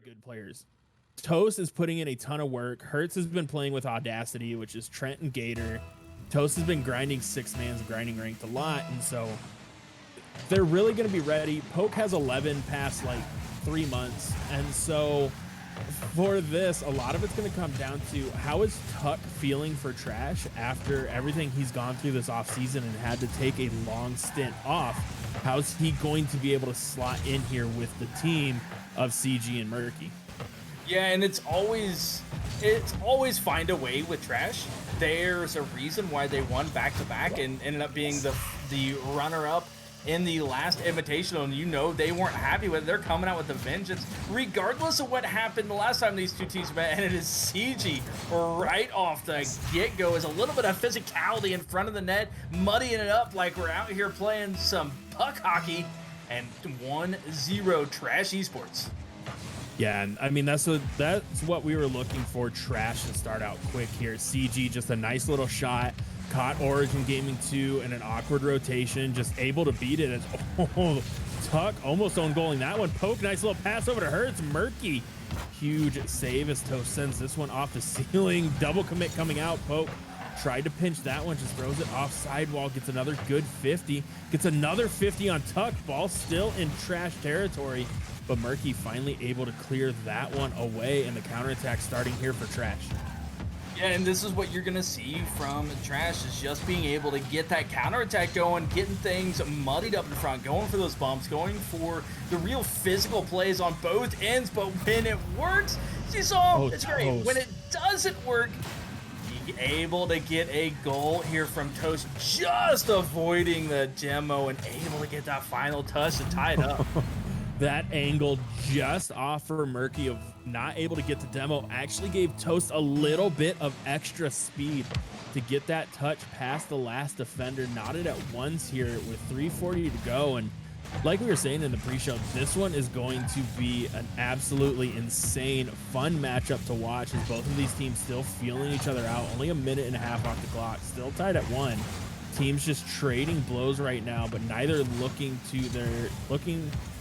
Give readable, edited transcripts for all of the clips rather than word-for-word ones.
good players. Toast is putting in a ton of work. Hertz has been playing with Audacity, which is Trent and Gator. Toast has been grinding 6-mans and grinding ranked a lot, and so they're really going to be ready. Poke has 11 past like 3 months, and so for this, a lot of it's going to come down to how is Tuck feeling for Trash after everything he's gone through this offseason and had to take a long stint off. How's he going to be able to slot in here with the team of CG and Murky? Yeah, and it's always find a way with Trash. There's a reason why they won back-to-back and ended up being the runner-up in the last Invitational, and you know they weren't happy with it. They're coming out with a vengeance, regardless of what happened the last time these two teams met, and it is CG right off the get-go. Is a little bit of physicality in front of the net, muddying it up like we're out here playing some puck hockey, and 1-0 Trash Esports. Yeah, and I mean, that's what we were looking for, Trash to start out quick here. CG, just a nice little shot, caught Origin Gaming 2 in an awkward rotation, just able to beat it. As Tuck almost on goaling that one. Poke, nice little pass over to Hertz. Murky, huge save as Toast sends this one off the ceiling. Double commit coming out. Poke tried to pinch that one, just throws it off sidewall, gets another good 50, gets another 50 on Tuck. Ball still in Trash territory, but Murky finally able to clear that one away, and the counterattack starting here for Trash. Yeah, and this is what you're going to see from Trash, is just being able to get that counterattack going, getting things muddied up in front, going for those bumps, going for the real physical plays on both ends. But when it works, you saw, it's great. When it doesn't work, you're able to get a goal here from Toast, just avoiding the demo and able to get that final touch to tie it up. That angle just off for Murky of not able to get the demo actually gave Toast a little bit of extra speed to get that touch past the last defender. Knotted at once here with 3:40 to go. And like we were saying in the pre-show, this one is going to be an absolutely insane, fun matchup to watch, as both of these teams still feeling each other out. Only a minute and a half off the clock, still tied at 1. Teams just trading blows right now, but neither looking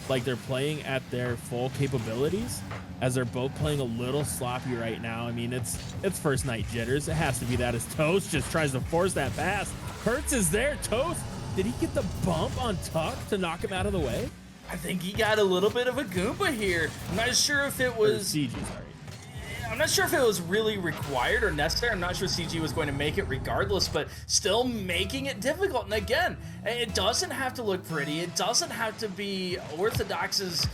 like they're playing at their full capabilities, as they're both playing a little sloppy right now. I mean, it's first night jitters. It has to be that, as Toast just tries to force that pass. Hertz is there. Toast, did he get the bump on Tuck to knock him out of the way? I think he got a little bit of a Goomba here. I'm not sure if it was CG, sorry. I'm not sure if it was really required or necessary. I'm not sure CG was going to make it regardless, but still making it difficult. And again, it doesn't have to look pretty. It doesn't have to be orthodox.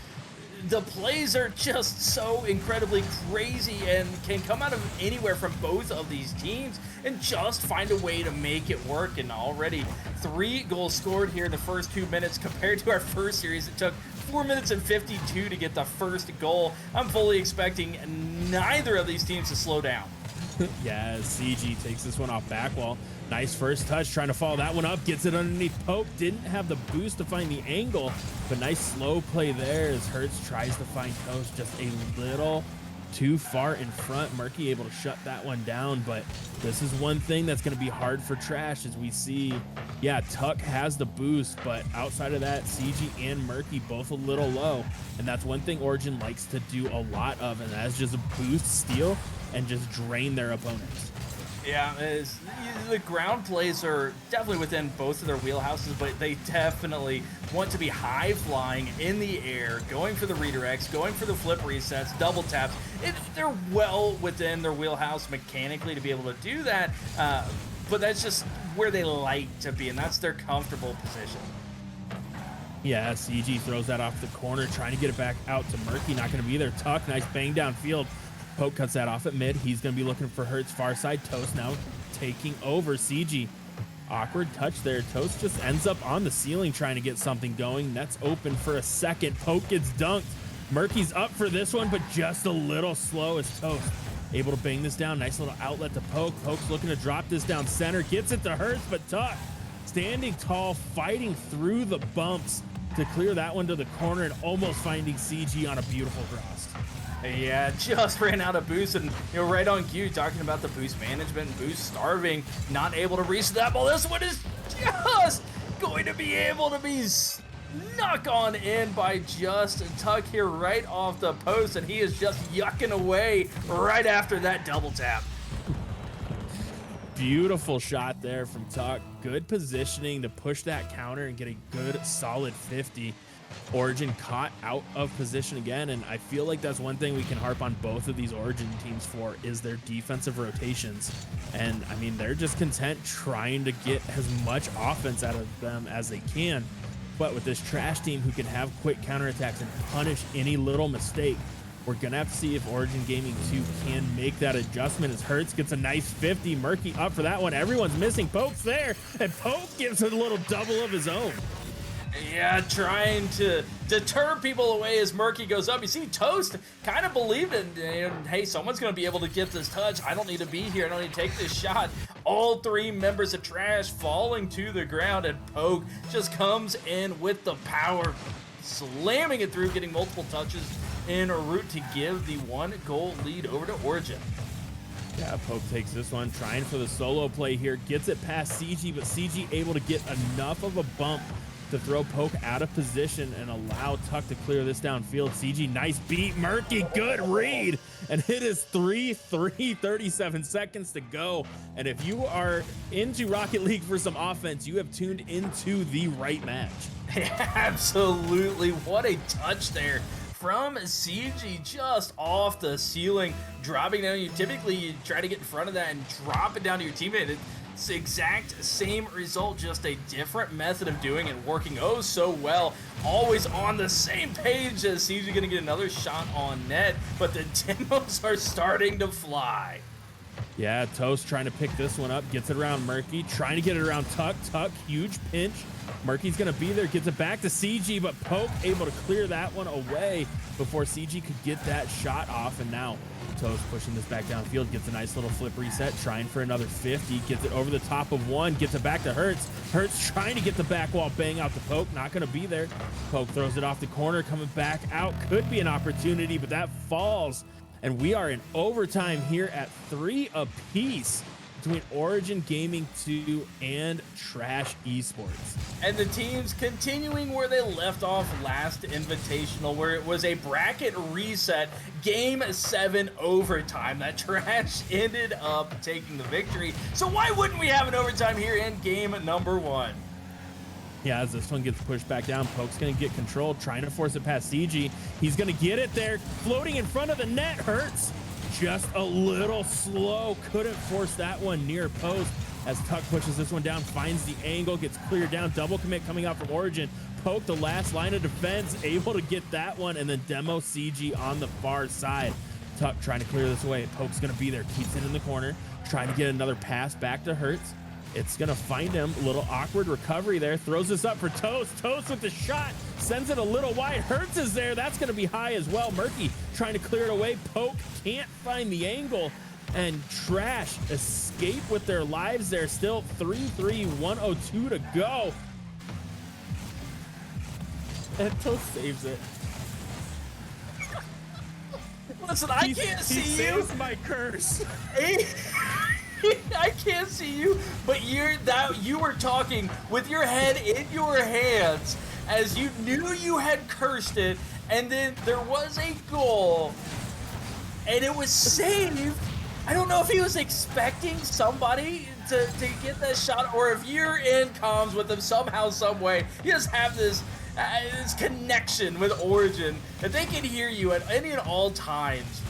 The plays are just so incredibly crazy and can come out of anywhere from both of these teams and just find a way to make it work. And already 3 goals scored here in the first 2 minutes compared to our first series. It took 4 minutes and 52 to get the first goal. I'm fully expecting neither of these teams to slow down. Yeah, CG takes this one off back wall. Nice first touch, trying to follow that one up, gets it underneath Poke. Didn't have the boost to find the angle, but nice slow play there as Hertz tries to find Toast just a little too far in front. Murky able to shut that one down, but this is one thing that's going to be hard for Trash, as we see, yeah, Tuck has the boost, but outside of that, CG and Murky both a little low, and that's one thing Origin likes to do a lot of, and that's just boost steal and just drain their opponents. Yeah, the ground plays are definitely within both of their wheelhouses, but they definitely want to be high flying in the air, going for the redirects, going for the flip resets, double taps. They're well within their wheelhouse mechanically to be able to do that, but that's just where they like to be, and that's their comfortable position. Yeah, CG throws that off the corner, trying to get it back out to Murky. Not going to be there. Tuck, nice bang downfield. Poke cuts that off at mid. He's going to be looking for Hertz far side. Toast now taking over. CG, awkward touch there. Toast just ends up on the ceiling trying to get something going. That's open for a second. Poke gets dunked. Murky's up for this one, but just a little slow as Toast able to bang this down. Nice little outlet to Poke. Poke's looking to drop this down center. Gets it to Hertz, but Tuck standing tall, fighting through the bumps to clear that one to the corner and almost finding CG on a beautiful cross. Yeah, just ran out of boost, and right on cue, talking about the boost management and boost starving, not able to reach that ball. This one is just going to be able to be snuck on in by just Tuck here right off the post, and he is just yucking away right after that double tap. Beautiful shot there from Tuck. Good positioning to push that counter and get a good solid 50. Origin caught out of position again, and I feel like that's one thing we can harp on both of these Origin teams for is their defensive rotations. And I mean, they're just content trying to get as much offense out of them as they can. But with this trash team who can have quick counterattacks and punish any little mistake, we're gonna have to see if Origin Gaming 2 can make that adjustment as Hertz gets a nice 50. Murky up for that one. Everyone's missing. Poke's there, and Poke gives a little double of his own. Yeah, trying to deter people away as Murky goes up. You see, Toast kind of believed it. And, hey, someone's going to be able to get this touch. I don't need to be here. I don't need to take this shot. All three members of Trash falling to the ground, and Poke just comes in with the power, slamming it through, getting multiple touches en route to give the 1-goal lead over to Origin. Yeah, Poke takes this one, trying for the solo play here. Gets it past CG, but CG able to get enough of a bump to throw Poke out of position and allow Tuck to clear this downfield. CG, nice beat. Murky, good read. And it is 3-3, 37 seconds to go. And if you are into Rocket League for some offense, you have tuned into the right match. Absolutely. What a touch there from CG, just off the ceiling, dropping down. Typically, you try to get in front of that and drop it down to your teammate. It's the exact same result, just a different method of doing it, working oh so well. Always on the same page as CG going to get another shot on net, but the demos are starting to fly. Yeah, Toast trying to pick this one up, gets it around Murky, trying to get it around Tuck. Tuck, huge pinch. Murky's gonna be there, gets it back to CG, but Poke able to clear that one away before CG could get that shot off. And now Toast pushing this back downfield, gets a nice little flip reset, trying for another 50, gets it over the top of one, gets it back to Hertz. Hertz trying to get the back wall, bang out the Poke, not gonna be there. Poke throws it off the corner, coming back out, could be an opportunity, but that falls. And we are in overtime here at 3 apiece between Origin Gaming 2 and Trash Esports. And the teams continuing where they left off last Invitational, where it was a bracket reset, Game 7 overtime. That Trash ended up taking the victory. So why wouldn't we have an overtime here in game number 1? Yeah, as this one gets pushed back down, Poke's going to get control, trying to force it past CG. He's going to get it there, floating in front of the net. Hurts just a little slow, couldn't force that one near post as Tuck pushes this one down, finds the angle, gets cleared down. Double commit coming out from Origin. Poke, the last line of defense, able to get that one, and then demo CG on the far side. Tuck trying to clear this away. Poke's going to be there, keeps it in the corner, trying to get another pass back to Hertz. It's going to find him. A little awkward recovery there. Throws this up for Toast. Toast with the shot. Sends it a little wide. Hertz is there. That's going to be high as well. Murky trying to clear it away. Poke can't find the angle. And Trash escape with their lives there. Still 3-3, 102 to go. And Toast saves it. Listen, I can't see you. He saves my curse. I can't see you, but you were talking with your head in your hands as you knew you had cursed it, and then there was a goal, and it was saved. I don't know if he was expecting somebody to get that shot, or if you're in comms with him somehow, some way. You just have this connection with Origin that they can hear you at any and all times,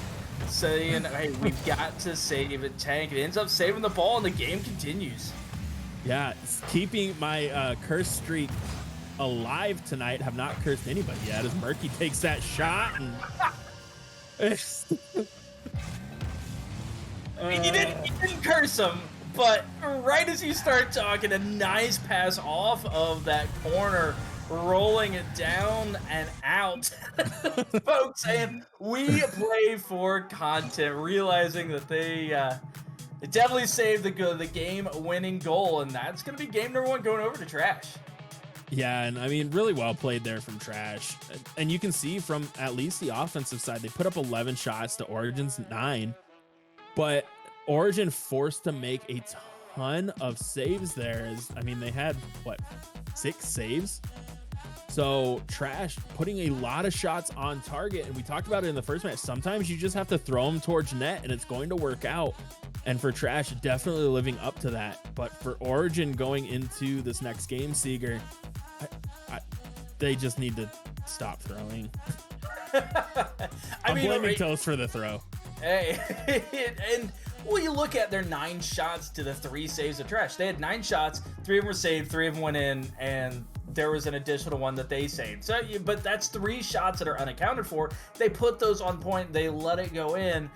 saying, hey, we've got to save it. Tank. It ends up saving the ball, and the game continues. Yeah, it's keeping my curse streak alive tonight. Have not cursed anybody yet as Murky takes that shot. And I mean, you didn't curse him, but right as you start talking, a nice pass off of that corner, rolling it down and out. Folks saying we play for content, realizing that they definitely saved the game-winning goal, and that's going to be game number 1 going over to Trash. Yeah, and I mean, really well played there from Trash. And you can see from at least the offensive side, they put up 11 shots to Origin's 9, but Origin forced to make a ton of saves there. I mean, they had, what, 6 saves? So Trash putting a lot of shots on target, and we talked about it in the first match. Sometimes you just have to throw them towards net and it's going to work out. And for Trash, definitely living up to that. But for Origin going into this next game, Seeger, they just need to stop throwing. I'm blaming Toast for the throw. Hey, and well, you look at their 9 shots to the 3 saves of Trash. They had 9 shots, 3 of them were saved, 3 of them went in, and there was an additional one that they saved. So, but that's 3 shots that are unaccounted for. They put those on point, they let it go in.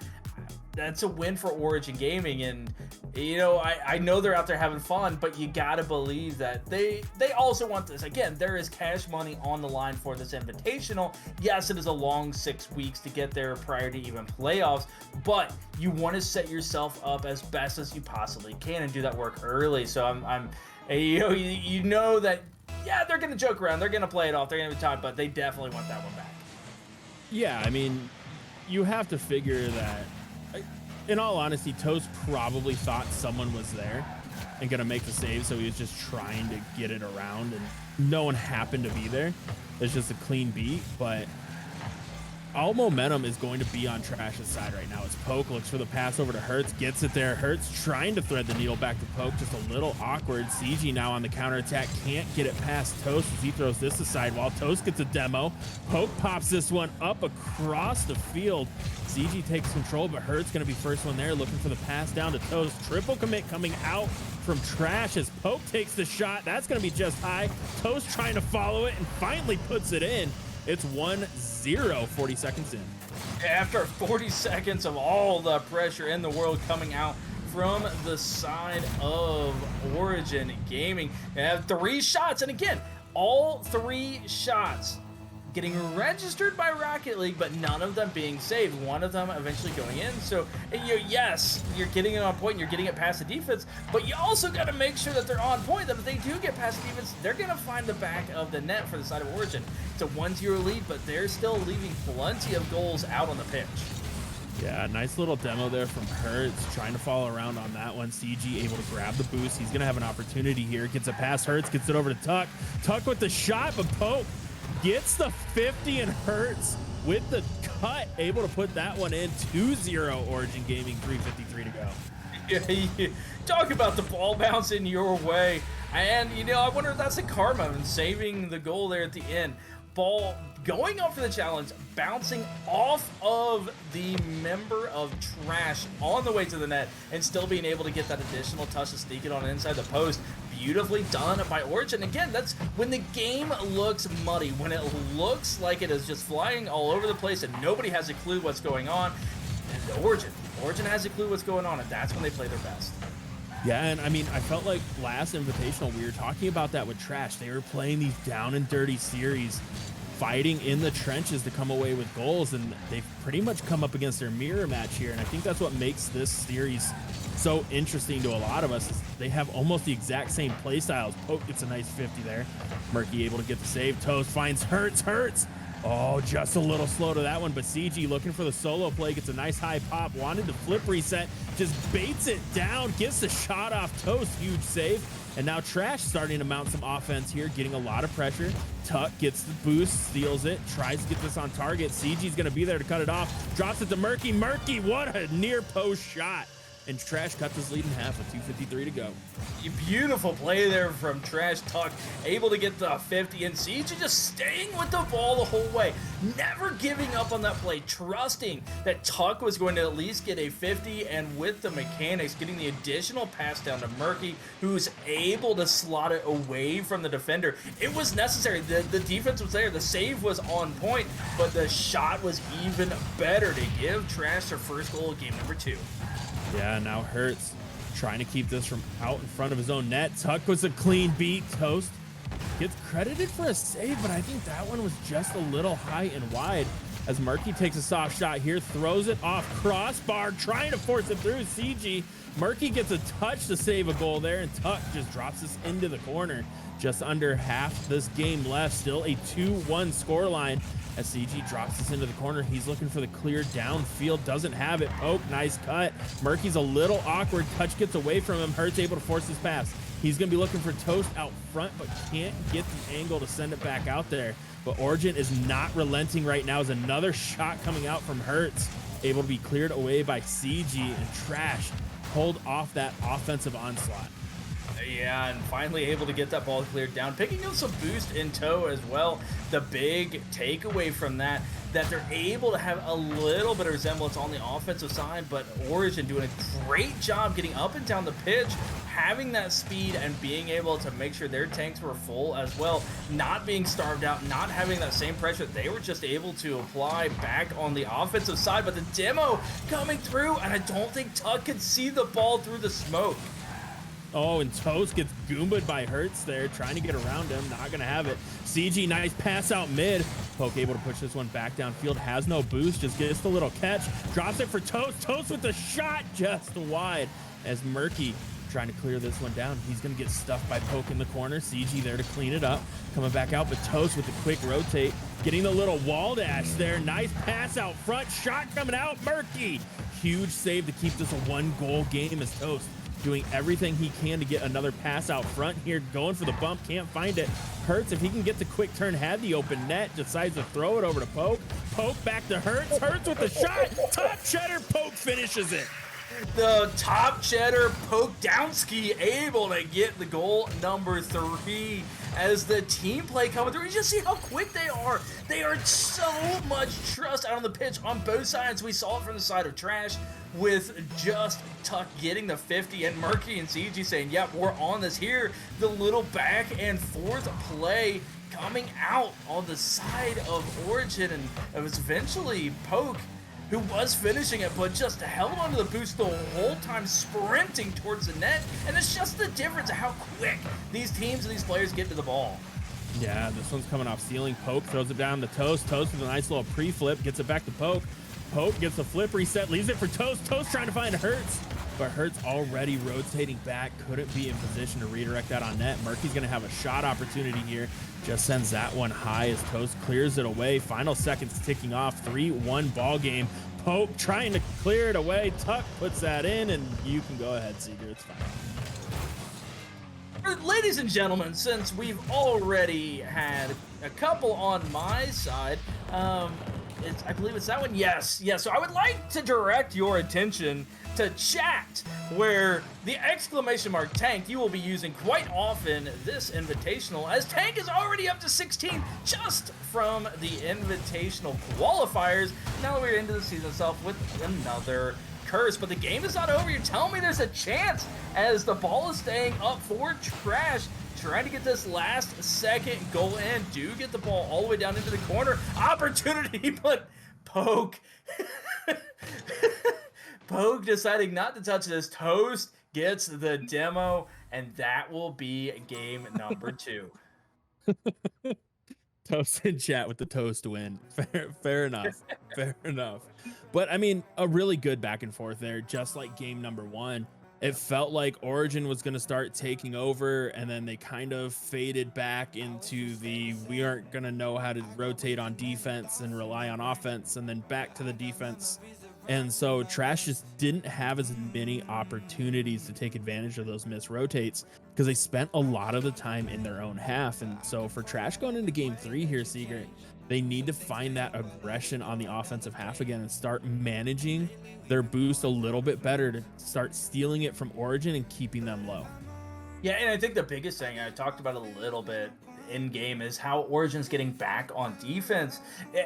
That's a win for Origin Gaming, and you know, I know they're out there having fun, but you gotta believe that they also want this. Again, there is cash money on the line for this invitational. Yes, it is a long 6 weeks to get there prior to even playoffs, but you want to set yourself up as best as you possibly can and do that work early. So I'm you know that, yeah, they're gonna joke around, they're gonna play it off, they're gonna be time, but they definitely want that one back. Yeah, I mean, you have to figure that. In all honesty, Toast probably thought someone was there and gonna make the save, so he was just trying to get it around, and no one happened to be there. It's just a clean beat, but all momentum is going to be on Trash's side right now. As Poke looks for the pass over to Hertz, gets it there. Hertz trying to thread the needle back to Poke, just a little awkward. CG now on the counterattack, can't get it past Toast as he throws this aside while Toast gets a demo. Poke pops this one up across the field. CG takes control, but Hertz going to be first one there, looking for the pass down to Toast. Triple commit coming out from Trash as Poke takes the shot. That's going to be just high. Toast trying to follow it and finally puts it in. It's 1-0, 40 seconds in. After 40 seconds of all the pressure in the world coming out from the side of Origin Gaming, they have 3 shots, and again, all 3 shots getting registered by Rocket League, but none of them being saved. One of them eventually going in. So, yes, you're getting it on point, you're getting it past the defense, but you also got to make sure that they're on point, that if they do get past the defense, they're going to find the back of the net for the side of Origin. It's a 1-0 lead, but they're still leaving plenty of goals out on the pitch. Yeah, nice little demo there from Hertz, trying to follow around on that one. CG able to grab the boost. He's going to have an opportunity here. Gets it past Hertz, gets it over to Tuck. Tuck with the shot, but Pope gets the 50, and Hertz with the cut, able to put that one in. 2-0 Origin Gaming, 3:53 to go. Yeah, talk about the ball bouncing your way. And, I wonder if that's a karma and saving the goal there at the end. Ball going up for the challenge, bouncing off of the member of Trash on the way to the net, and still being able to get that additional touch to sneak it on inside the post. Beautifully done by Origin. Again, that's when the game looks muddy, when it looks like it is just flying all over the place and nobody has a clue what's going on. And Origin has a clue what's going on, and that's when they play their best. Yeah, and I mean, I felt like last Invitational, we were talking about that with Trash. They were playing these down and dirty series, fighting in the trenches to come away with goals, and they've pretty much come up against their mirror match here, and I think that's what makes this series so interesting to a lot of us. Is they have almost the exact same play styles. Poke gets a nice 50 there. Murky able to get the save. Toast finds Hertz. Oh, just a little slow to that one, but CG looking for the solo play, gets a nice high pop, wanted to flip reset, just baits it down, gets the shot off Toast, huge save. And now Trash starting to mount some offense here, getting a lot of pressure. Tuck gets the boost, steals it, tries to get this on target. CG's gonna be there to cut it off, drops it to Murky. Murky, what a near post shot. And Trash cut this lead in half with 2:53 to go. Beautiful play there from Trash. Tuck able to get the 50, and CG just staying with the ball the whole way, never giving up on that play, trusting that Tuck was going to at least get a 50, and with the mechanics, getting the additional pass down to Murky, who's able to slot it away from the defender. It was necessary. The defense was there. The save was on point, but the shot was even better to give Trash their first goal of game number 2. Yeah, now Hertz trying to keep this from out in front of his own net. Tuck was a clean beat. Toast gets credited for a save, but I think that one was just a little high and wide as Murky takes a soft shot here, throws it off crossbar, trying to force it through CG. Murky gets a touch to save a goal there, and Tuck just drops this into the corner. Just under half this game left, still a 2-1 scoreline. As CG drops this into the corner, he's looking for the clear downfield, doesn't have it. Poke, nice cut. Murky's a little awkward, touch gets away from him. Hertz able to force his pass. He's going to be looking for Toast out front, but can't get the angle to send it back out there. But Origin is not relenting right now as another shot coming out from Hertz, able to be cleared away by CG, and Trash pulled off that offensive onslaught. Yeah, and finally able to get that ball cleared down, picking up some boost in tow as well. The big takeaway from that they're able to have a little bit of resemblance on the offensive side, but Origin doing a great job getting up and down the pitch, having that speed and being able to make sure their tanks were full as well, not being starved out, not having that same pressure they were just able to apply back on the offensive side. But the demo coming through, and I don't think Tuck could see the ball through the smoke. Oh, and Toast gets goomba'd by Hertz there, trying to get around him. Not going to have it. CG, nice pass out mid. Poke able to push this one back downfield. Has no boost, just gets the little catch. Drops it for Toast. Toast with the shot just wide as Murky trying to clear this one down. He's going to get stuffed by Poke in the corner. CG there to clean it up. Coming back out, but Toast with the quick rotate. Getting the little wall dash there. Nice pass out front. Shot coming out. Murky. Huge save to keep this a 1-goal game as Toast doing everything he can to get another pass out front here, going for the bump, can't find it. Hertz, if he can get the quick turn, had the open net, decides to throw it over to Poke. Poke back to Hertz. Hertz with the shot. Top cheddar. Poke finishes it. The top cheddar Poke Downski able to get the goal number 3 as the team play coming through. You just see how quick they are. They are so much trust out on the pitch on both sides. We saw it from the side of Trash with just Tuck getting the 50 and Murky and CG saying, yep, we're on this here. The little back and forth play coming out on the side of Origin, and it was eventually Poke who was finishing it, but just held onto the boost the whole time, sprinting towards the net. And it's just the difference of how quick these teams and these players get to the ball. Yeah, this one's coming off ceiling. Poke throws it down to Toast. Toast with a nice little pre-flip, gets it back to Poke. Poke gets a flip reset, leaves it for Toast. Toast trying to find Hertz, but Hertz already rotating back, couldn't be in position to redirect that on net. Murky's going to have a shot opportunity here. Just sends that one high as Toast clears it away. Final seconds ticking off. 3-1 ball game. Poke trying to clear it away. Tuck puts that in, and you can go ahead, Seeger. It's fine. Ladies and gentlemen, since we've already had a couple on my side, I believe it's that one. Yes. So I would like to direct your attention to chat, where the exclamation mark Tank you will be using quite often this invitational, as Tank is already up to 16 just from the invitational qualifiers. Now we're into the season itself with another curse, but the game is not over. You're telling me there's a chance as the ball is staying up for Trash, trying to get this last second goal in. Do get the ball all the way down into the corner. Opportunity, but Poke. Poke deciding not to touch this. Toast gets the demo, and that will be game number 2. Toast in chat with the Toast win. Fair enough. Fair enough. But I mean, a really good back and forth there, just like game number 1. It felt like Origin was going to start taking over, and then they kind of faded back into the we aren't going to know how to rotate on defense and rely on offense, and then back to the defense. And so Trash just didn't have as many opportunities to take advantage of those missed rotates because they spent a lot of the time in their own half. And so for Trash going into game 3 here, Seeger, they need to find that aggression on the offensive half again and start managing their boost a little bit better to start stealing it from Origin and keeping them low. Yeah, and I think the biggest thing, I talked about it a little bit in game, is how Origin's getting back on defense.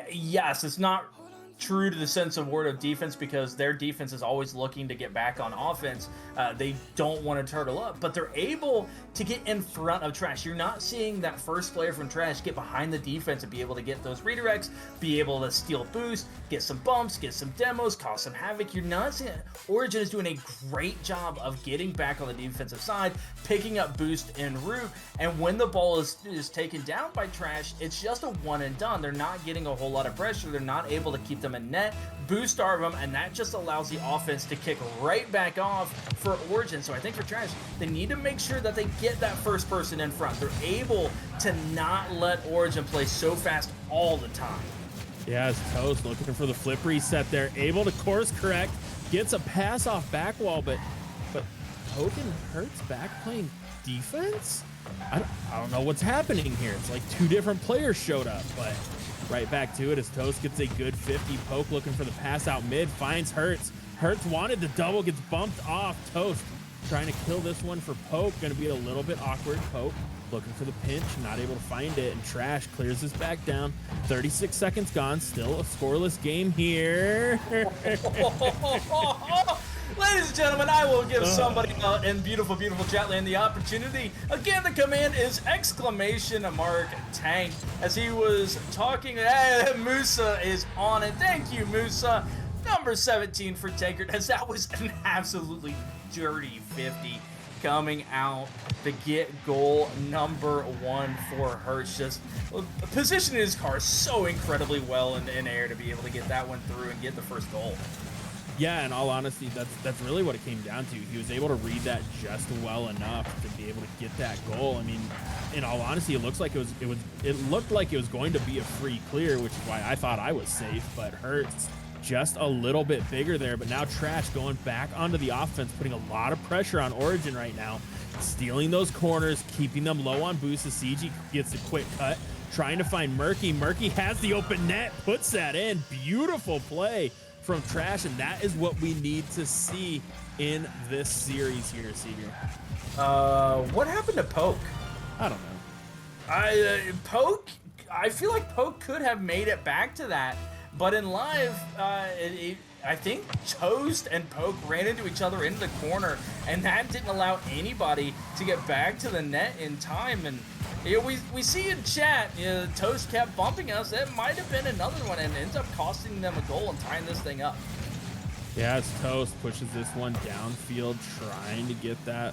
Yes, it's not true to the sense of word of defense because their defense is always looking to get back on offense. They don't want to turtle up, but they're able to get in front of Trash. You're not seeing that first player from Trash get behind the defense and be able to get those redirects, be able to steal boost, get some bumps, get some demos, cause some havoc. You're not seeing it. Origin is doing a great job of getting back on the defensive side, picking up boost en route, and when the ball is taken down by Trash, it's just a one and done. They're not getting a whole lot of pressure. They're not able to keep them in net, boost starve them, and that just allows the offense to kick right back off for Origin. So I think for Trash, they need to make sure that they get that first person in front. They're able to not let Origin play so fast all the time. Yeah, it's Toast looking for the flip reset there, able to course correct, gets a pass off back wall, but Poke and Hertz back playing defense? I don't know what's happening here. It's like two different players showed up, but right back to it as Toast gets a good 50. Poke looking for the pass out mid, finds Hertz. Hertz wanted the double, gets bumped off. Toast trying to kill this one for Poke. Going to be a little bit awkward. Poke looking for the pinch, not able to find it, and Trash clears this back down. 36 seconds gone, still a scoreless game here. Ladies and gentlemen, I will give somebody in beautiful, beautiful chatland the opportunity. Again, the command is exclamation mark tank. As he was talking, Musa is on it. Thank you, Musa. Number 17 for Tankard, as that was an absolutely dirty 50 coming out to get goal number 1 for Hertz. Just positioning his car so incredibly well in air to be able to get that one through and get the first goal. Yeah, in all honesty, that's really what it came down to. He was able to read that just well enough to be able to get that goal. I mean, in all honesty, it looked like it was going to be a free clear, which is why I thought I was safe. But Hertz just a little bit bigger there. But now Trash going back onto the offense, putting a lot of pressure on Origin right now, stealing those corners, keeping them low on boost. The CG gets a quick cut, trying to find Murky. Murky has the open net, puts that in. Beautiful play from Trash, and that is what we need to see in this series here, CJ. What happened to Poke? I don't know. Poke, I feel like Poke could have made it back to that, but in live, I think Toast and Poke ran into each other into the corner, and that didn't allow anybody to get back to the net in time. And we see in chat, Toast kept bumping us. That might have been another one, and ends up costing them a goal and tying this thing up. Yeah, as Toast pushes this one downfield, trying to get that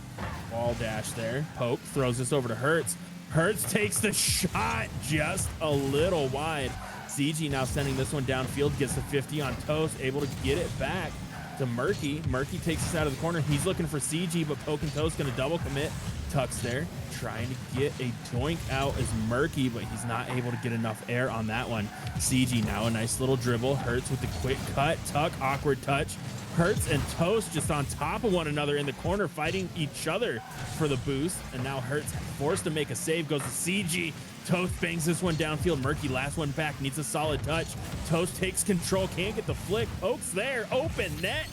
ball dash there. Poke throws this over to Hertz. Hertz takes the shot just a little wide. CG now sending this one downfield, gets the 50 on Toast, able to get it back to Murky. Murky takes this out of the corner. He's looking for CG, but Poke and Toast going to double commit. Tucks there, trying to get a doink out as Murky, but he's not able to get enough air on that one. CG now a nice little dribble. Hertz with the quick cut. Tuck, awkward touch. Hertz and Toast just on top of one another in the corner, fighting each other for the boost. And now Hertz forced to make a save, goes to CG. Toast bangs this one downfield. Murky last one back, needs a solid touch. Toast takes control, can't get the flick. Poke's there, open net.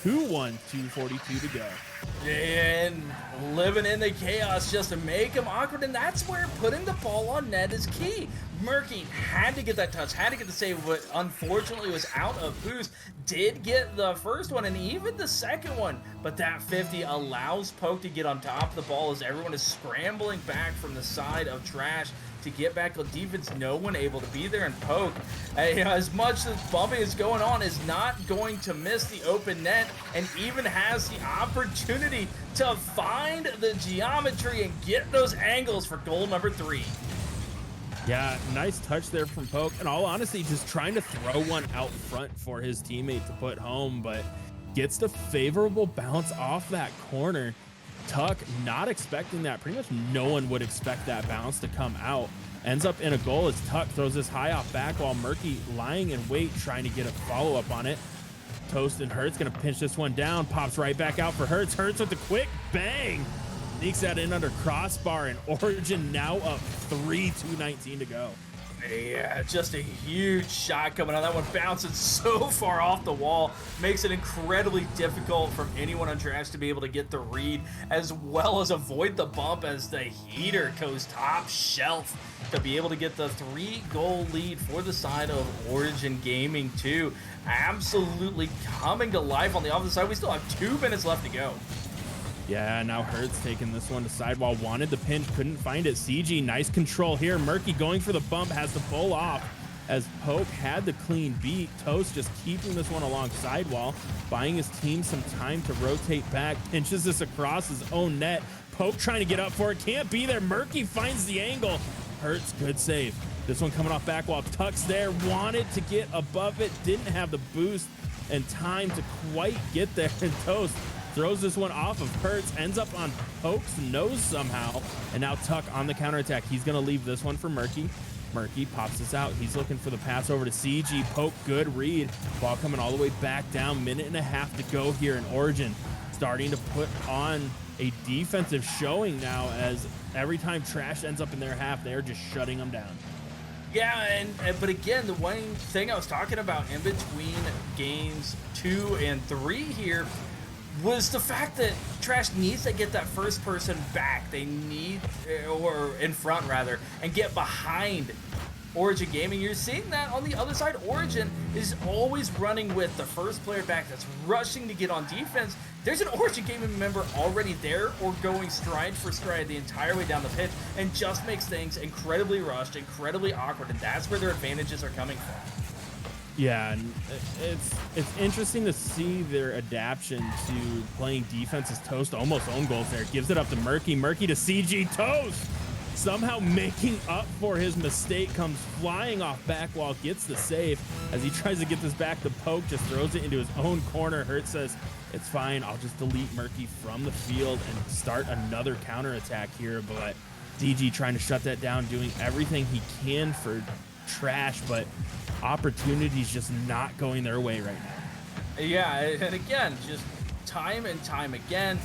2-1, 2:42 to go. And living in the chaos just to make him awkward, and that's where putting the ball on net is key. Murky had to get that touch, had to get the save, but unfortunately was out of boost. Did get the first one and even the second one, but that 50 allows Poke to get on top of the ball as everyone is scrambling back from the side of Trash to get back on defense. No one able to be there, and Poke, as much as bumping is going on, is not going to miss the open net, and even has the opportunity to find the geometry and get those angles for goal number 3. Yeah, nice touch there from Poke. In all honesty, just trying to throw one out front for his teammate to put home, but gets the favorable bounce off that corner. Tuck not expecting that. Pretty much no one would expect that bounce to come out. Ends up in a goal as Tuck throws this high off back while Murky lying in wait, trying to get a follow-up on it. Toast and Hertz gonna pinch this one down, pops right back out for Hertz. Hertz with the quick bang. Sneaks that in under crossbar, and Origin now up 3, 2:19 to go. Yeah, just a huge shot coming on. That one bounces so far off the wall, makes it incredibly difficult for anyone on Trash to be able to get the read, as well as avoid the bump as the heater goes top shelf to be able to get the 3-goal lead for the side of Origin Gaming 2. Absolutely coming to life on the opposite side. We still have 2 minutes left to go. Yeah, now Hertz taking this one to sidewall, wanted the pinch, couldn't find it. CG, nice control here. Murky going for the bump, has to pull off as Poke had the clean beat. Toast just keeping this one along sidewall, buying his team some time to rotate back, pinches this across his own net. Poke trying to get up for it, can't be there. Murky finds the angle. Hertz, good save. This one coming off back while Tuck's there, wanted to get above it, didn't have the boost and time to quite get there. And Toast throws this one off of Hertz, ends up on Poke's nose somehow, and now Tuck on the counterattack. He's going to leave this one for Murky. Murky pops this out. He's looking for the pass over to CG. Poke, good read. Ball coming all the way back down. 1.5 minutes to go here in Origin. starting to put on a defensive showing now, as every time Trash ends up in their half, they're just shutting them down. Yeah, but again, the one thing I was talking about in between games 2 and 3 here was the fact that Trash needs to get that first person back. They need, or in front rather, and get behind Origin Gaming. You're seeing that on the other side. Origin is always running with the first player back that's rushing to get on defense. There's an Origin Gaming member already there or going stride for stride the entire way down the pitch, and just makes things incredibly rushed, incredibly awkward, and that's where their advantages are coming from. Yeah, and it's interesting to see their adaptation to playing defense as Toast almost own goals there. Gives it up to Murky. Murky to CG. Toast somehow making up for his mistake, comes flying off back wall, gets the save. As he tries to get this back, the poke just throws it into his own corner. Hurt says, it's fine, I'll just delete Murky from the field and start another counterattack here. But DG trying to shut that down, doing everything he can for Trash, but opportunities just not going their way right now. Yeah, and again, just time and time again,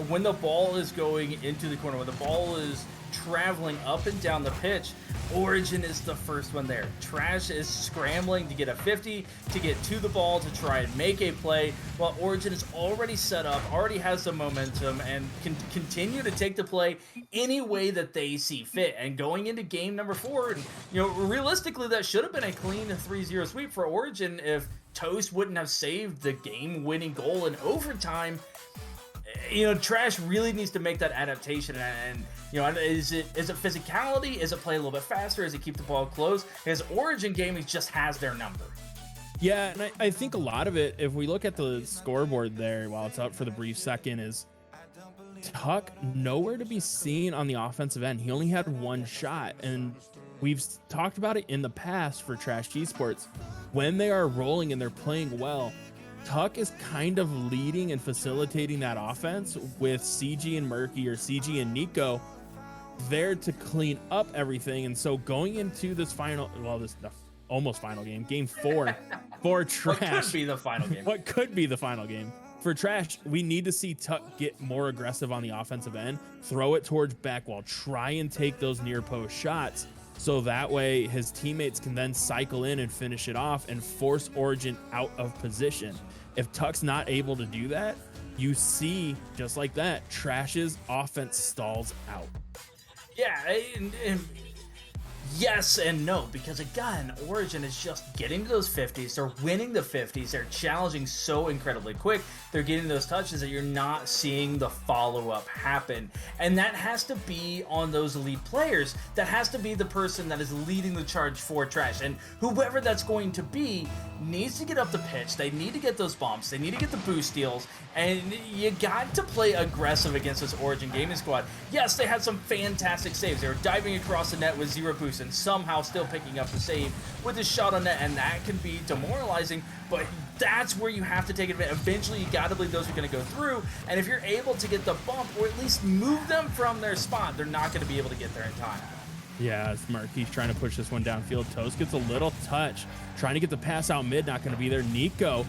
when the ball is going into the corner, when the ball is traveling up and down the pitch, Origin is the first one there. Trash is scrambling to get a 50, to get to the ball, to try and make a play, while Origin is already set up, already has the momentum, and can continue to take the play any way that they see fit. And going into game number 4, you know, realistically, that should have been a clean 3-0 sweep for Origin if Toast wouldn't have saved the game-winning goal in overtime. You know, Trash really needs to make that adaptation, and you know, is it physicality? Is it play a little bit faster? Is it keep the ball close? Because Origin Gaming just has their number. Yeah, and I think a lot of it, if we look at the scoreboard there while it's up for the brief second, is Tuck nowhere to be seen on the offensive end. He only had one shot, and we've talked about it in the past for Trash Esports. When they are rolling and they're playing well, Tuck is kind of leading and facilitating that offense with CG and Murky, or CG and Nico, there to clean up everything. And so going into this final, well, this almost final game, game 4 for Trash. What could be the final game? What could be the final game for Trash? We need to see Tuck get more aggressive on the offensive end, throw it towards back wall, try and take those near post shots, so that way his teammates can then cycle in and finish it off and force Origin out of position. If Tuck's not able to do that, you see, just like that, Trash's offense stalls out. Yeah, and yes and no, because again, Origin is just getting to those 50s. They're winning the 50s. They're challenging so incredibly quick. They're getting those touches that you're not seeing the follow-up happen. And that has to be on those elite players. That has to be the person that is leading the charge for Trash. And whoever that's going to be needs to get up the pitch. They need to get those bumps. They need to get the boost steals. And you got to play aggressive against this Origin Gaming squad. Yes, they had some fantastic saves. They were diving across the net with 0 boost and somehow still picking up the save with his shot on net, and that can be demoralizing, but that's where you have to take advantage. Eventually, you got to believe those are going to go through, and if you're able to get the bump or at least move them from their spot, they're not going to be able to get there in time. Yeah, it's Murky's trying to push this one downfield. Toast gets a little touch, trying to get the pass out mid, not going to be there. Nico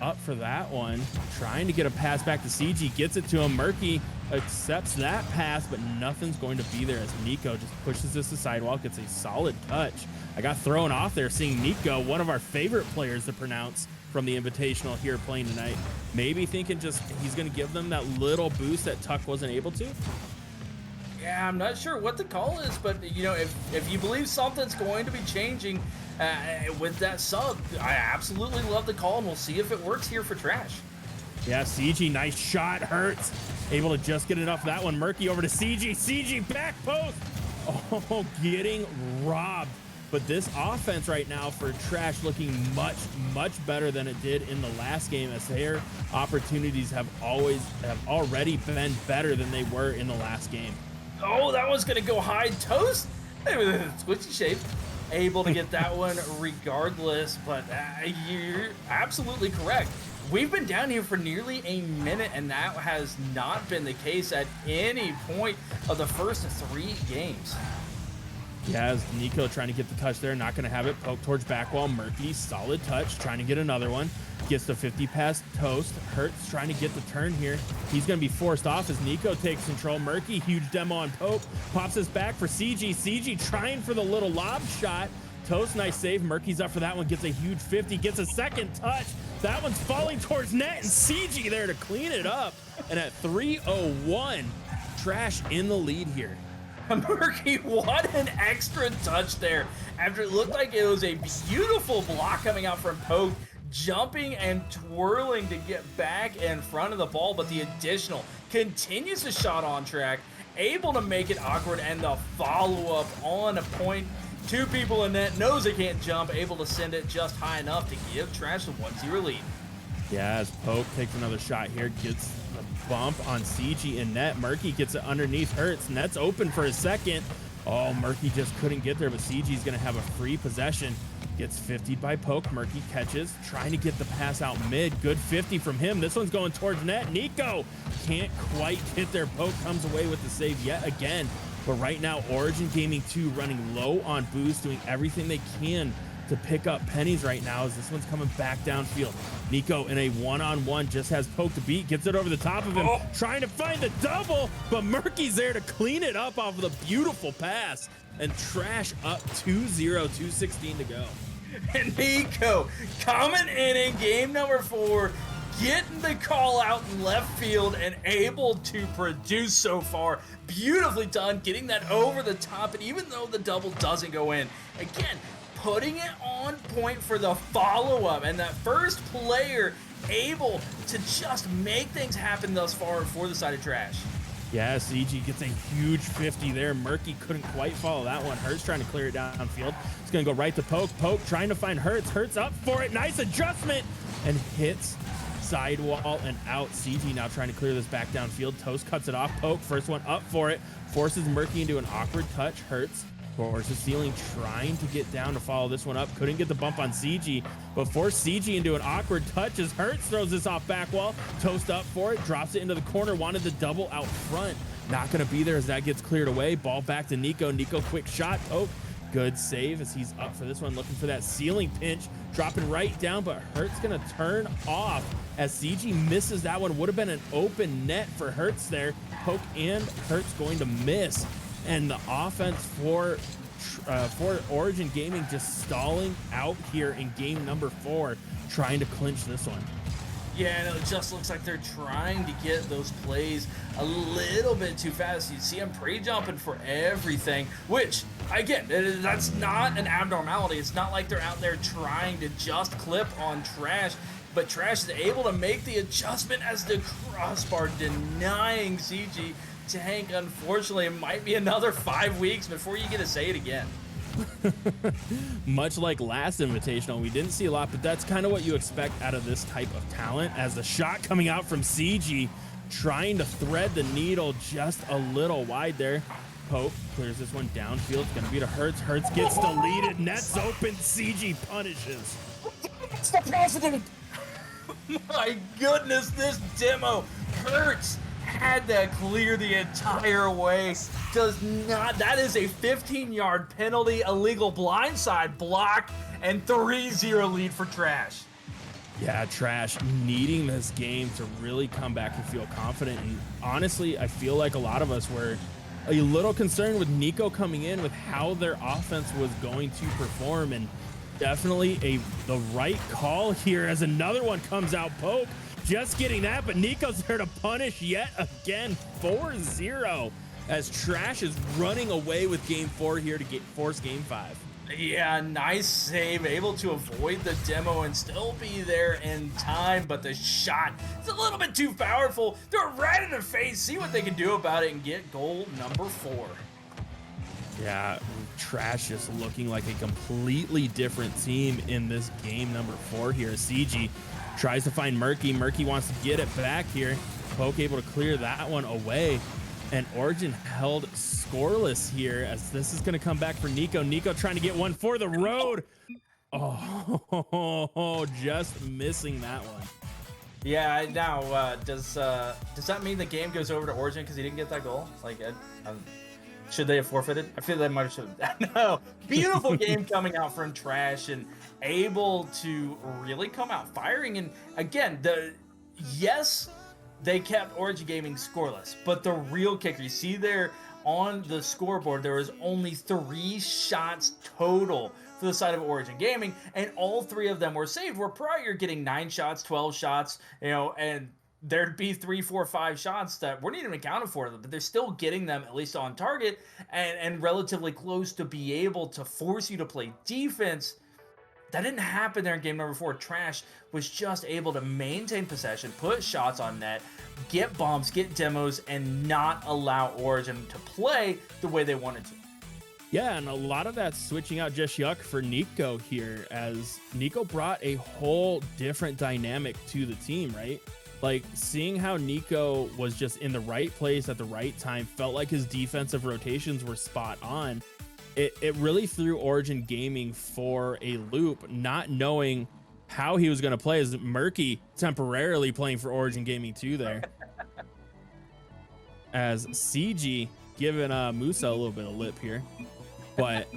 up for that one, trying to get a pass back to CG, gets it to him. Murky accepts that pass, but nothing's going to be there as Nico just pushes this to sidewalk. It's a solid touch. I got thrown off there seeing Nico, one of our favorite players to pronounce from the Invitational here playing tonight, maybe thinking just he's going to give them that little boost that Tuck wasn't able to. Yeah, I'm not sure what the call is, but you know, if you believe something's going to be changing with that sub, I absolutely love the call, and we'll see if it works here for Trash. Yeah, CG, nice shot, Hurts. Able to just get enough of that one. Murky over to CG. CG back post. Oh, getting robbed. But this offense right now for Trash looking much, much better than it did in the last game, as their opportunities have already been better than they were in the last game. Oh, that one's going to go high. Toast. Switchy shape. Able to get that one regardless, but you're absolutely correct. We've been down here for nearly a minute, and that has not been the case at any point of the first 3 games. Yeah, as Nico trying to get the touch there, not going to have it. Poke towards back wall. Murky, solid touch, trying to get another one. Gets the 50 past Toast. Hurts trying to get the turn here. He's going to be forced off as Nico takes control. Murky, huge demo on Pope. Pops this back for CG. CG trying for the little lob shot. Toast, nice save. Murky's up for that one. Gets a huge 50. Gets a second touch. That one's falling towards net, and CG there to clean it up. And at 3:01, Trash in the lead here. Murky, what an extra touch there. After it looked like it was a beautiful block coming out from Poke, jumping and twirling to get back in front of the ball, but the additional continues the shot on track, able to make it awkward, and the follow-up on a point. Two people in net, knows they can't jump, able to send it just high enough to give Trash the 1-0 lead. Yeah, as Poke takes another shot here, gets the bump on CG in net. Murky gets it underneath Hurts. Net's open for a second. Oh, Murky just couldn't get there, but CG's gonna have a free possession. Gets 50'd by Poke. Murky catches, trying to get the pass out mid. Good 50 from him. This one's going towards net. Nico can't quite get there. Poke comes away with the save yet again. But right now, Origin Gaming 2 running low on boost, doing everything they can to pick up pennies right now as this one's coming back downfield. Nico in a one-on-one just has Poke to beat, gets it over the top of him, trying to find the double, but Murky's there to clean it up off of the beautiful pass. And Trash up 2-0, 2:16 to go. And Nico coming in game number 4, getting the call out in left field and able to produce so far. Beautifully done, getting that over the top, and even though the double doesn't go in, again, putting it on point for the follow-up, and that first player able to just make things happen thus far for the side of Trash. Yeah, CG gets a huge 50 there. Murky couldn't quite follow that one. Hurts trying to clear it downfield. It's going to go right to Poke. Poke trying to find Hurts. Hurts up for it. Nice adjustment. And hits sidewall and out. CG now trying to clear this back downfield. Toast cuts it off. Poke, first one up for it. Forces Murky into an awkward touch. Hurts forces Ceiling trying to get down to follow this one up. Couldn't get the bump on CG, but forced CG into an awkward touch as Hurts throws this off back wall. Toast up for it, drops it into the corner, wanted the double out front. Not going to be there as that gets cleared away. Ball back to Nico. Nico, quick shot. Oh, good save as he's up for this one, looking for that Ceiling pinch. Dropping right down, but Hurts going to turn off as CG misses that one. Would have been an open net for Hurts there. Poke and Hurts going to miss. And the offense for Origin Gaming just stalling out here in game number 4, trying to clinch this one. Yeah, and it just looks like they're trying to get those plays a little bit too fast. You see them pre-jumping for everything, which, again, that's not an abnormality. It's not like they're out there trying to just clip on Trash, but Trash is able to make the adjustment as the crossbar denying CG. Tank, unfortunately, it might be another 5 weeks before you get to say it again. Much like last Invitational, we didn't see a lot, but that's kind of what you expect out of this type of talent, as the shot coming out from CG, trying to thread the needle just a little wide there. Pope clears this one downfield. It's going to be to Hurts. Hurts gets deleted. Net's open. CG punishes. It's the president. My goodness, this demo hurts. Had to clear the entire way. Does not. That is a 15-yard penalty, illegal blindside block, and 3-0 lead for Trash. Yeah, Trash needing this game to really come back and feel confident. And honestly, I feel like a lot of us were a little concerned with Nico coming in with how their offense was going to perform, and definitely the right call here as another one comes out. Poke just getting that, but Nico's there to punish yet again. 4-0 as Trash is running away with game 4 here to force game 5. Yeah, nice save, able to avoid the demo and still be there in time, but the shot is a little bit too powerful. They're right in the face, see what they can do about it and get goal number 4. Yeah, Trash just looking like a completely different team in this game number 4 here. CG tries to find Murky. Murky wants to get it back here. Poke able to clear that one away. And Origin held scoreless here as this is going to come back for Nico. Nico trying to get one for the road. Oh, just missing that one. Yeah, now, does that mean the game goes over to Origin because he didn't get that goal? Like, should they have forfeited? I feel they might have. No. Beautiful game coming out from Trash and able to really come out firing. And again, yes, they kept Origin Gaming scoreless, but the real kicker, you see there on the scoreboard, there was only 3 shots total for the side of Origin Gaming, and all 3 of them were saved. Where prior you're getting 9 shots, 12 shots, you know, and there'd be 3, 4, 5 shots that weren't even accounted for, but they're still getting them at least on target and relatively close to be able to force you to play defense. That didn't happen there in game number 4. Trash was just able to maintain possession, put shots on net, get bombs, get demos, and not allow Origin to play the way they wanted to. Yeah, and a lot of that switching out Just Yuck for Nico here, as Nico brought a whole different dynamic to the team, right? Like, seeing how Nico was just in the right place at the right time, felt like his defensive rotations were spot on. It really threw Origin Gaming for a loop, not knowing how he was going to play, as Murky temporarily playing for Origin Gaming too there. As CG giving Musa a little bit of lip here. But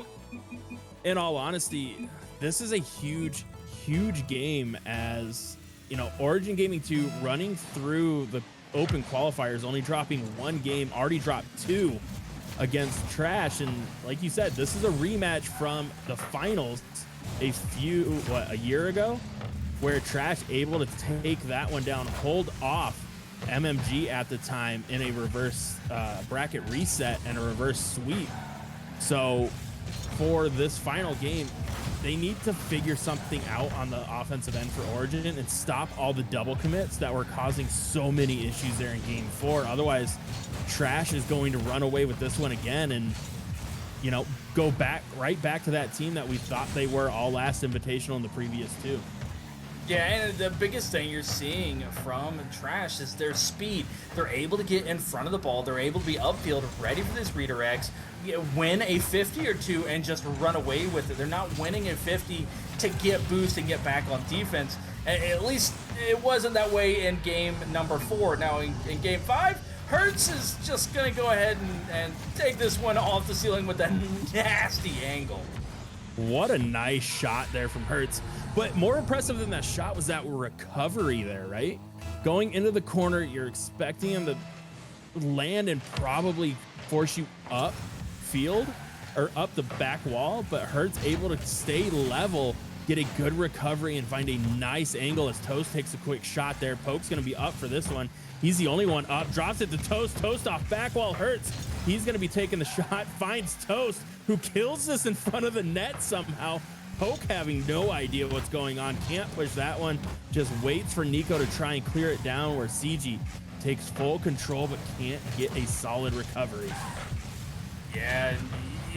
in all honesty, this is a huge, huge game, as, you know, Origin Gaming 2 running through the open qualifiers, only dropping 1 game, already dropped 2 against Trash. And like you said, this is a rematch from the finals a year ago, where Trash able to take that one down, hold off MMG at the time in a reverse bracket reset and a reverse sweep. So for this final game, they need to figure something out on the offensive end for Origin and stop all the double commits that were causing so many issues there in game 4. Otherwise, Trash is going to run away with this one again and, you know, go right back to that team that we thought they were all last Invitational in the previous 2. Yeah, and the biggest thing you're seeing from Trash is their speed. They're able to get in front of the ball. They're able to be upfield, ready for this redirects, win a 50 or 2, and just run away with it. They're not winning a 50 to get boost and get back on defense. At least it wasn't that way in game number 4. Now, in game 5, Hertz is just going to go ahead and take this one off the ceiling with that nasty angle. What a nice shot there from Hertz. But more impressive than that shot was that recovery there, right? Going into the corner, you're expecting him to land and probably force you up field or up the back wall, but Hertz able to stay level, get a good recovery, and find a nice angle as Toast takes a quick shot there. Poke's going to be up for this one. He's the only one up, drops it to Toast. Toast off back wall. Hertz, he's going to be taking the shot, finds Toast, who kills this in front of the net somehow. Poke having no idea what's going on, can't push that one, just waits for Nico to try and clear it down, where CG takes full control but can't get a solid recovery. Yeah,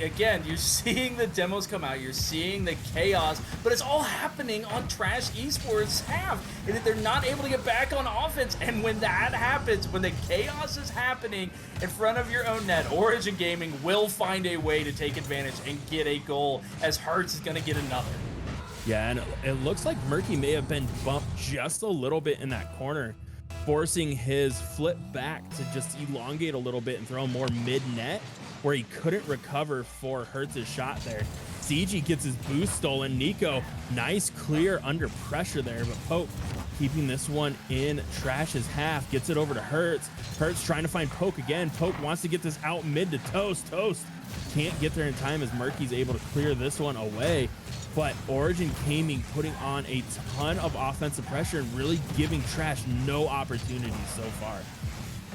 again, you're seeing the demos come out, you're seeing the chaos, but it's all happening on Trash Esports half, and they're not able to get back on offense. And when that happens, when the chaos is happening in front of your own net, Origin Gaming will find a way to take advantage and get a goal, as Hertz is going to get another. Yeah, and it looks like Murky may have been bumped just a little bit in that corner, forcing his flip back to just elongate a little bit and throw more mid-net, where he couldn't recover for Hertz's shot there. CG gets his boost stolen. Nico, nice clear under pressure there, but Poke keeping this one in Trash's half, gets it over to Hertz. Hertz trying to find Poke again. Poke wants to get this out mid to Toast. Toast can't get there in time, as Murky's able to clear this one away. But Origin Gaming putting on a ton of offensive pressure and really giving Trash no opportunities so far.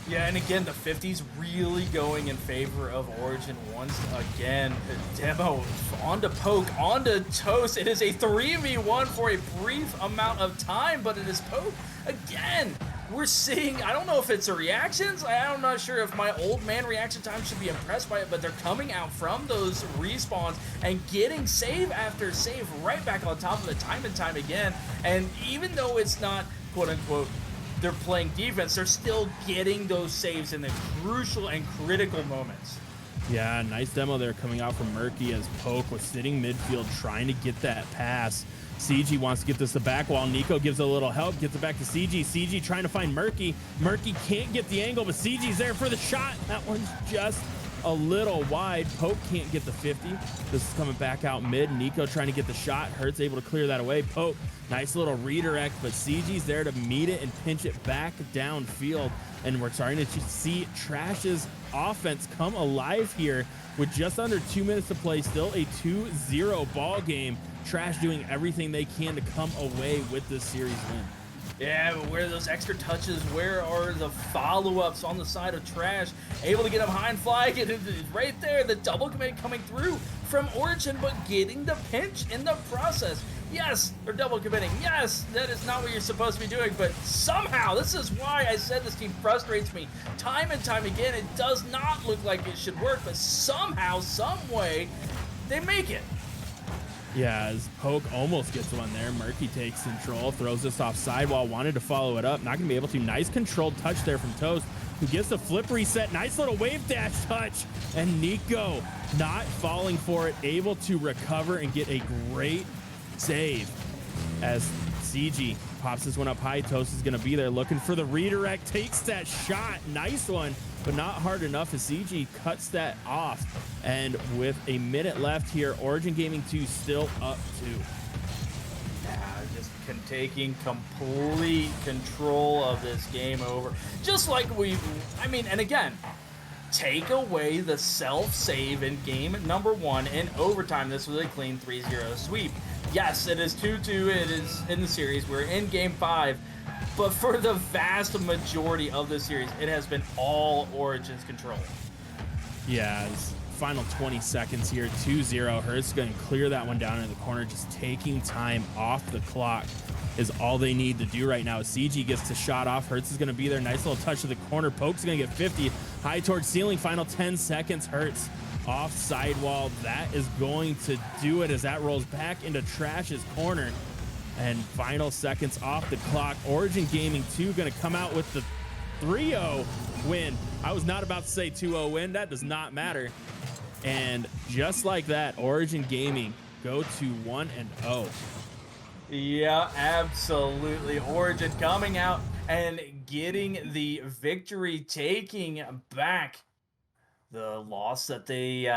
Yeah, and again, the 50's really going in favor of Origin once again. Demo onto Poke, onto Toast. It is a 3v1 for a brief amount of time, but it is Poke again. We're seeing, I don't know if it's the reactions. I'm not sure if my old man reaction time should be impressed by it, but they're coming out from those respawns and getting save after save right back on top of it time and time again. And even though it's not, quote unquote, they're playing defense, they're still getting those saves in the crucial and critical moments. Yeah, nice demo there coming out from Murky, as Poke was sitting midfield trying to get that pass. CG wants to get this to back wall. Nico gives a little help, gets it back to CG. CG trying to find Murky. Murky can't get the angle, but CG's there for the shot. That one's just a little wide. Poke can't get the 50. This is coming back out mid. Nico trying to get the shot. Hurts able to clear that away. Poke, nice little redirect, but CG's there to meet it and pinch it back downfield. And we're starting to see Trash's offense come alive here with just under 2 minutes to play. Still a 2-0 ball game. Trash doing everything they can to come away with this series win. Yeah, but where are those extra touches? Where are the follow-ups on the side of Trash? Able to get him high and fly, get it right there. The double commit coming through from Origin, but getting the pinch in the process. Yes, they're double committing. Yes, that is not what you're supposed to be doing, but somehow, this is why I said this team frustrates me time and time again. It does not look like it should work, but somehow, some way, they make it. Yeah, as Poke almost gets one there. Murky takes control, throws this off sidewall, wanted to follow it up. Not going to be able to. Nice controlled touch there from Toast, who gets the flip reset. Nice little wave dash touch. And Nico not falling for it, able to recover and get a great save as CG pops this one up high. Toast is going to be there looking for the redirect, takes that shot. Nice one, but not hard enough as CG cuts that off. And with a minute left here, Origin Gaming 2 still up 2. Yeah, just taking complete control of this game over. Just like and again, take away the self-save in game number 1 in overtime. This was a clean 3-0 sweep. Yes, it is 2-2. It is in the series. We're in game 5. But for the vast majority of the series, it has been all Origin's control. Yeah, final 20 seconds here, 2-0. Hurts going to clear that one down in the corner. Just taking time off the clock is all they need to do right now. CG gets the shot off. Hurts is going to be there. Nice little touch to the corner. Poke's going to get 50. High towards ceiling. Final 10 seconds. Hurts off sidewall. That is going to do it as that rolls back into Trash's corner. And final seconds off the clock. Origin Gaming 2 going to come out with the 3-0 win. I was not about to say 2-0 win. That does not matter. And just like that, Origin Gaming go to 1-0. Yeah, absolutely. Origin coming out and getting the victory, taking back the loss that they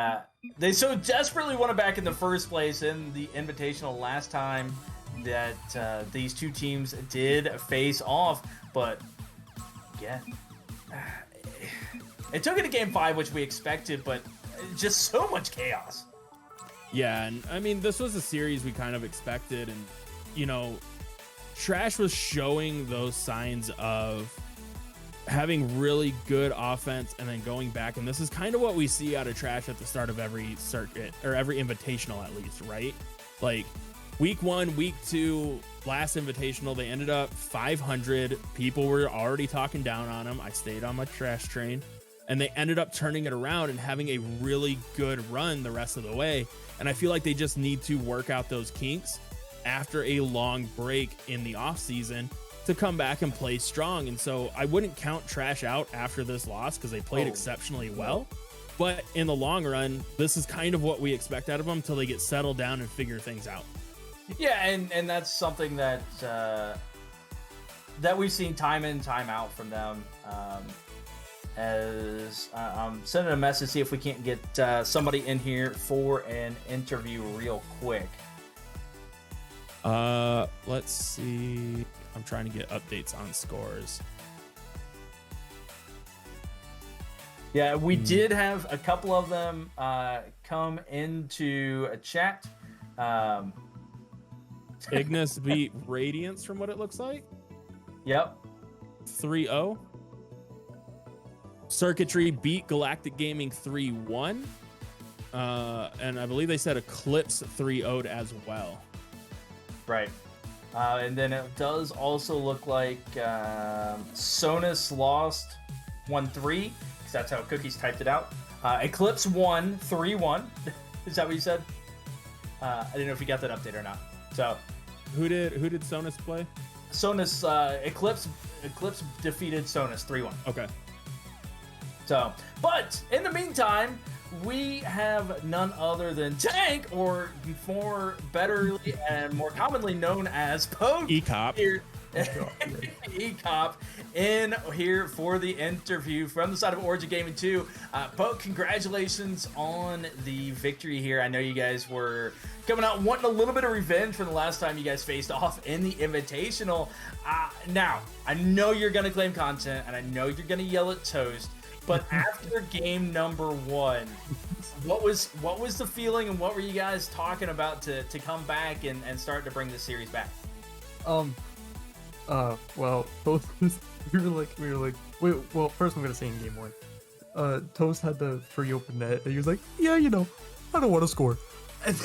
so desperately wanted back in the first place in the Invitational last time that these two teams did face off. But again, it took it to game 5, which we expected, but just so much chaos. Yeah, and I mean, this was a series we kind of expected, and you know, Trash was showing those signs of having really good offense and then going back, and this is kind of what we see out of Trash at the start of every circuit, or every Invitational at least, right? Like week 1, week 2, last Invitational, they ended up 500. People were already talking down on them. I stayed on my Trash train, and they ended up turning it around and having a really good run the rest of the way. And I feel like they just need to work out those kinks after a long break in the off season to come back and play strong. And so I wouldn't count Trash out after this loss because they played exceptionally well. But in the long run, this is kind of what we expect out of them until they get settled down and figure things out. Yeah, and that's something that that we've seen time in, time out from them. As I'm sending a message to see if we can't get somebody in here for an interview real quick. Let's see. I'm trying to get updates on scores. Yeah, we did have a couple of them come into a chat. Ignis beat Radiance from what it looks like. Yep. 3-0. Circuitry beat Galactic Gaming 3-1. And I believe they said Eclipse 3-0'd as well. Right. And then it does also look like Sonus lost 1-3, because that's how Cookies typed it out. Eclipse won 3-1. Is that what you said? I didn't know if you got that update or not. So, who did Sonus play? Sonus Eclipse defeated Sonus 3-1. Okay. So, but in the meantime, we have none other than Tank, or better and more commonly known as Poke, E-Cop. here E-Cop in here for the interview from the side of Origin Gaming 2. Poke, congratulations on the victory here. I know you guys were coming out wanting a little bit of revenge from the last time you guys faced off in the Invitational. Now, I know you're going to claim content, and I know you're going to yell at Toast, but after game number 1, what was the feeling, and what were you guys talking about to come back and start to bring this series back? Well, both we were like, wait, well, first I'm gonna say in game 1, Toast had the free open net, and he was like, yeah, I don't want to score, and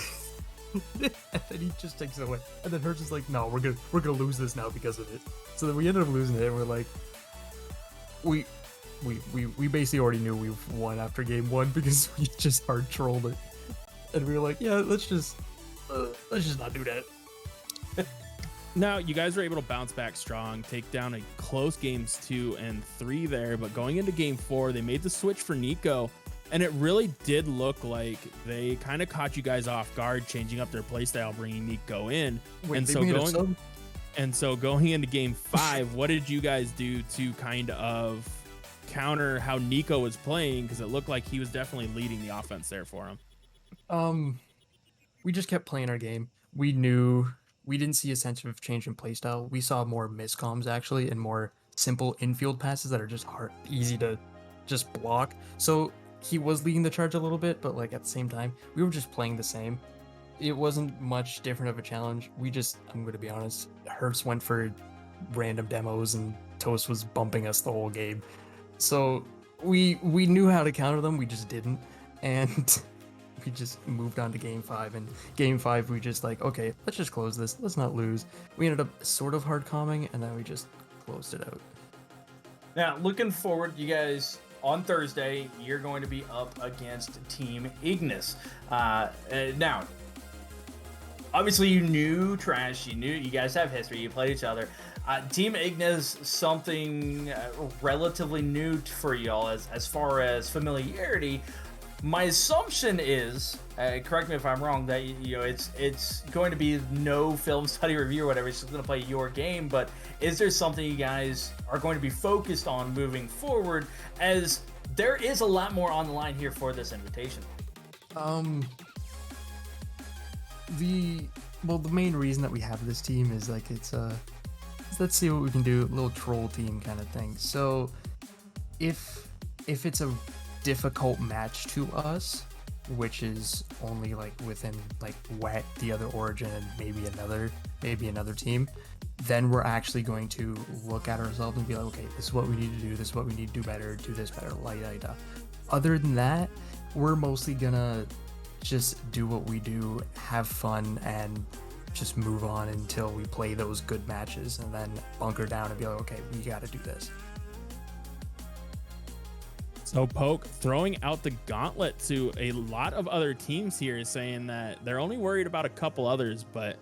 then he just takes it away, and then Hertz is like, no, we're gonna lose this now because of it. So then we ended up losing it, and we're like, we basically already knew we won after game 1 because we just hard trolled it, and we were like, yeah, let's just not do that. Now, you guys were able to bounce back strong, take down a close games 2 and 3 there, but going into game 4, they made the switch for Nico, and it really did look like they kind of caught you guys off guard, changing up their playstyle, bringing Nico in. Wait, and so going into game 5, what did you guys do to kind of counter how Nico was playing? Because it looked like he was definitely leading the offense there for him. We just kept playing our game. We knew we didn't see a sense of change in playstyle. We saw more miscoms actually, and more simple infield passes that are just easy to just block. So he was leading the charge a little bit, but like at the same time, we were just playing the same. It wasn't much different of a challenge. I'm going to be honest, Hertz went for random demos and Toast was bumping us the whole game. So we knew how to counter them, we just didn't. And we just moved on to game 5, and game 5 we just like, okay, let's just close this, let's not lose. We ended up sort of hard calming, and then we just closed it out. Now, looking forward, you guys, on Thursday, you're going to be up against Team Ignis. Now, obviously you knew Trash, you guys have history, you played each other. Team Ignis, something relatively new for y'all as far as familiarity. My assumption is, correct me if I'm wrong, that it's going to be no film study review or whatever. It's just going to play your game. But is there something you guys are going to be focused on moving forward, as there is a lot more on the line here for this invitation? The main reason that we have this team is like let's see what we can do, a little troll team kind of thing. So if it's a difficult match to us, which is only like within like Wet, the other Origin, and maybe another team, then we're actually going to look at ourselves and be like, okay, this is what we need to do, this is what we need to do better, do this better, Other than that, we're mostly gonna just do what we do, have fun, and just move on until we play those good matches, and then bunker down and be like, okay, we gotta do this. So Poke throwing out the gauntlet to a lot of other teams here, saying that they're only worried about a couple others, but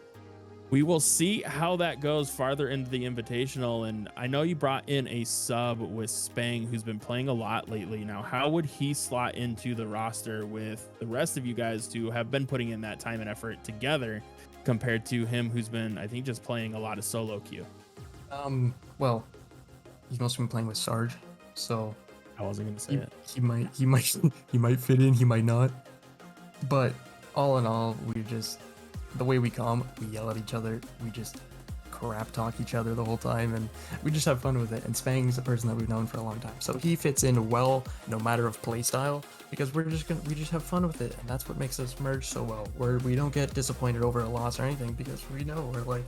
we will see how that goes farther into the Invitational. And I know you brought in a sub with Spang, who's been playing a lot lately. Now, how would he slot into the roster with the rest of you guys who have been putting in that time and effort together, compared to him, who's been, I think, just playing a lot of solo queue? Well, he's mostly been playing with Sarge, so I wasn't gonna say it. He might fit in, he might not. But all in all, the way we come, we yell at each other, we just crap talk each other the whole time, and we just have fun with it. And Spang's a person that we've known for a long time, so he fits in well, no matter of play style, because we just have fun with it, and that's what makes us merge so well. Where we don't get disappointed over a loss or anything, because we know we're like,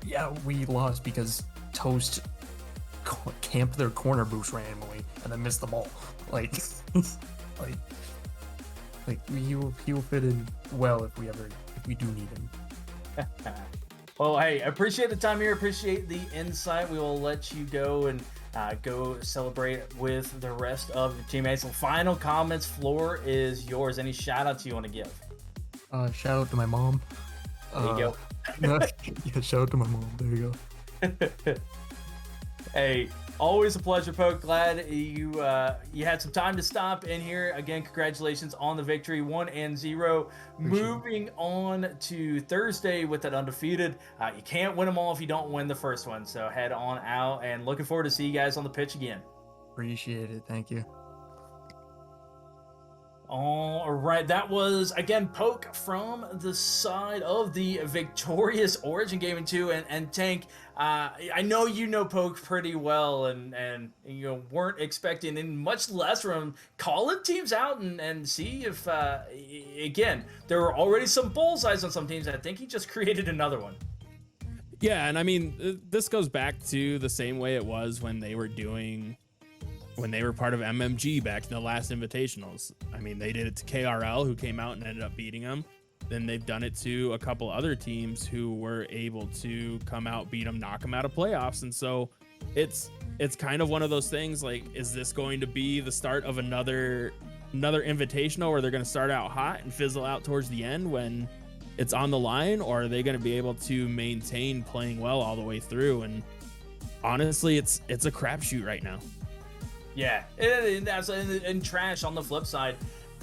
yeah, we lost because Toast camped their corner boost randomly and then missed the ball. Like he will fit in well if we do need him. Well, hey, appreciate the time here, appreciate the insight. We will let you go and go celebrate with the rest of the teammates. So final comments, floor is yours. Any shout outs you want to give? Shout out to my mom. There you go. Yeah, shout out to my mom. There you go. Hey, Always a pleasure, Poke. Glad you had some time to stop in here. Again, congratulations on the victory, 1-0. Moving on to Thursday with that undefeated. You can't win them all if you don't win the first one. So head on out, and looking forward to see you guys on the pitch again. Appreciate it. Thank you. All right, that was again Poke from the side of the victorious Origin Gaming 2 and Tank. I know you know Poke pretty well, and you weren't expecting in much less from him. Calling teams out and see if again there were already some bullseyes on some teams. I think he just created another one. Yeah, and I mean this goes back to the same way it was when they were part of MMG back in the last Invitationals. I mean, they did it to KRL, who came out and ended up beating them. Then they've done it to a couple other teams who were able to come out, beat them, knock them out of playoffs. And so it's kind of one of those things like, is this going to be the start of another Invitational where they're going to start out hot and fizzle out towards the end when it's on the line, or are they going to be able to maintain playing well all the way through? And honestly, it's a crapshoot right now. Yeah, and Trash on the flip side,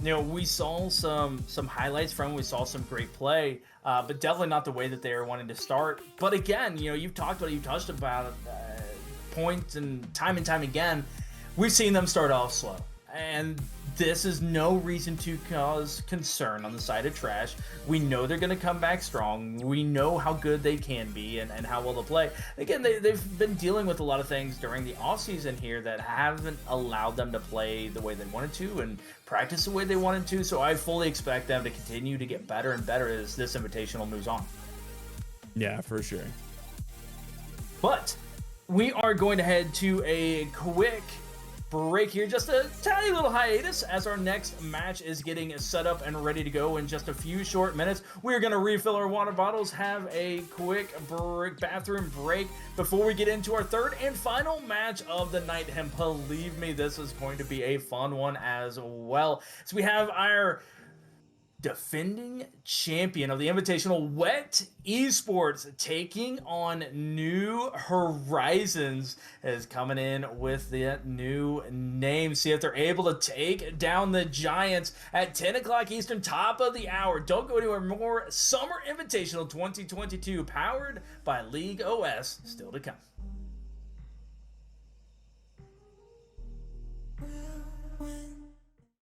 we saw some highlights from him. We saw some great play, but definitely not the way that they were wanting to start. But again, you've touched about points and time again, we've seen them start off slow. And this is no reason to cause concern on the side of Trash. We know they're going to come back strong. We know how good they can be and how well they'll play. Again, they've been dealing with a lot of things during the offseason here that haven't allowed them to play the way they wanted to and practice the way they wanted to. So I fully expect them to continue to get better and better as this Invitational moves on. Yeah, for sure. But we are going to head to a quick break here, just a tiny little hiatus as our next match is getting set up and ready to go in just a few short minutes. We're going to refill our water bottles, have a quick bathroom break before we get into our third and final match of the night. And believe me, this is going to be a fun one as well. So we have our defending champion of the Invitational, Wet Esports, taking on New Horizons, is coming in with the new name. See if they're able to take down the Giants at 10 o'clock Eastern, top of the hour. Don't go anywhere. More Summer Invitational 2022, powered by League OS, still to come.